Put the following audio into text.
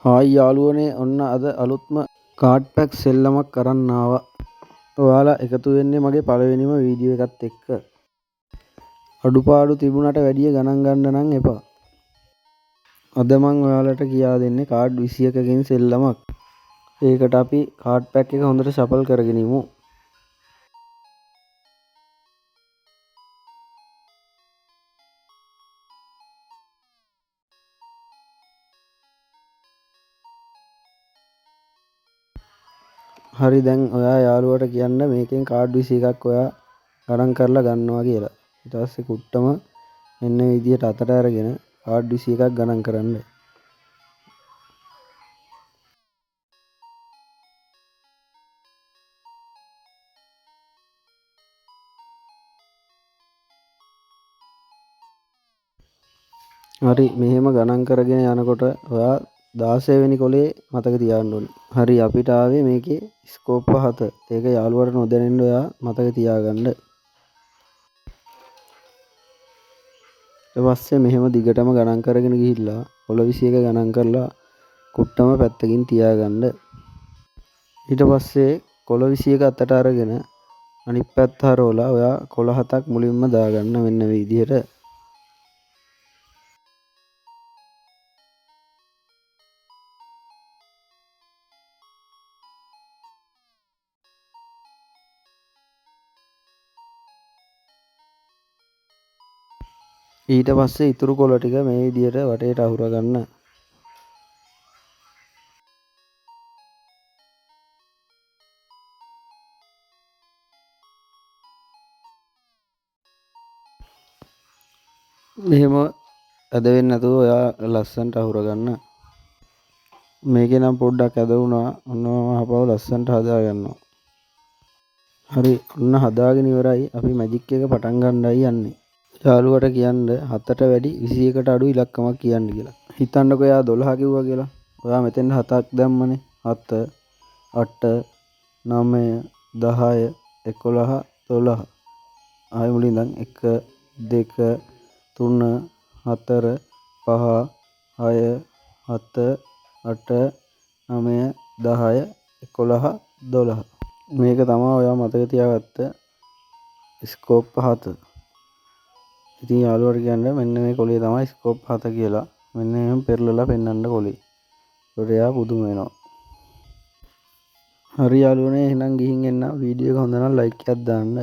Hi යාළුවනේ ඔන්න අද අලුත්ම කාඩ් පැක් සෙල්ලමක් කරන්න ආවා. ඔයාලා එකතු වෙන්නේ මගේ පළවෙනිම වීඩියෝ එකත් එක්ක. අඩුපාඩු තිබුණට වැඩිය ගණන් ගන්න නම් එපා. අද මං ඔයාලට කියා දෙන්නේ කාඩ් 21කින් සෙල්ලමක්. ඒකට අපි කාඩ් පැක් එක හොඳට ෂෆල් කරගෙන ඉමු. හරි දැන් ඔයා යාළුවට කියන්න මේකෙන් කාඩ් 21ක් ඔයා ගණන් කරලා ගන්නවා කියලා. ඊට පස්සේ කුට්ටම මෙන්න මේ විදියට අතට අරගෙන කාඩ් 21ක් ගණන් කරන්න. හරි මෙහෙම ගණන් කරගෙන යනකොට ඔයා 16 වෙනි කොලේ මතක තියාගන්න ඕනේ. හරි අපිට ආවේ මේකේ ස්කෝප් 7. ඒක යාළුවට නොදැනෙන්න ඔයා මතක තියාගන්න. ඊට පස්සේ මෙහෙම දිගටම ගණන් කරගෙන ගිහිල්ලා කොළ 21 ගණන් කරලා කුට්ටම පැත්තකින් තියාගන්න. ඊට පස්සේ කොළ 21 අතට අරගෙන අනිත් පැත්ත හරවලා ඔයා කොළ 7ක් මුලින්ම දාගන්න මෙන්න මේ විදිහට. ඊට පස්සේ ඉතුරු කොළ ටික මේ විදිහට වටේට අහුරගන්න. මෙහෙම ඇද වෙන්නේ නැතුව ඔයා ලස්සනට අහුරගන්න. මේකේ නම් පොඩ්ඩක් ඇද වුණා. ඔන්න ආපහු ලස්සනට හදා ගන්නවා. හරි ඔන්න හදාගෙන ඉවරයි. අපි මැජික් එක පටන් ගන්නයි යන්නේ. යාළුවට කියන්න 7ට වැඩි 21ට අඩු ඉලක්කමක් කියන්න කියලා. හිතන්නකෝ එයා 12 කිව්වා කියලා. ඔයා මෙතෙන් 7ක් දැම්මනේ. 7 8 9 10 11 12. ආයෙ මුලින් ඉඳන් 1 2 3 4 5 6 7 8 9 10 11 12. මේක තමයි ඔයා මතක තියාගත්ත ස්කෝප් 7. ඉතින් යාළුවට කියන්න මෙන්න මේ කොලේ තමයි ස්කෝප් 7 කියලා. මෙන්න එහෙම පෙරලලා පෙන්වන්න කොලේ. ඒකට එයා පුදුම වෙනවා. හරි යාළුවනේ එහෙනම් ගිහින් එන්න. වීඩියෝ එක හොඳ නම් ලයික් එකක් දාන්න.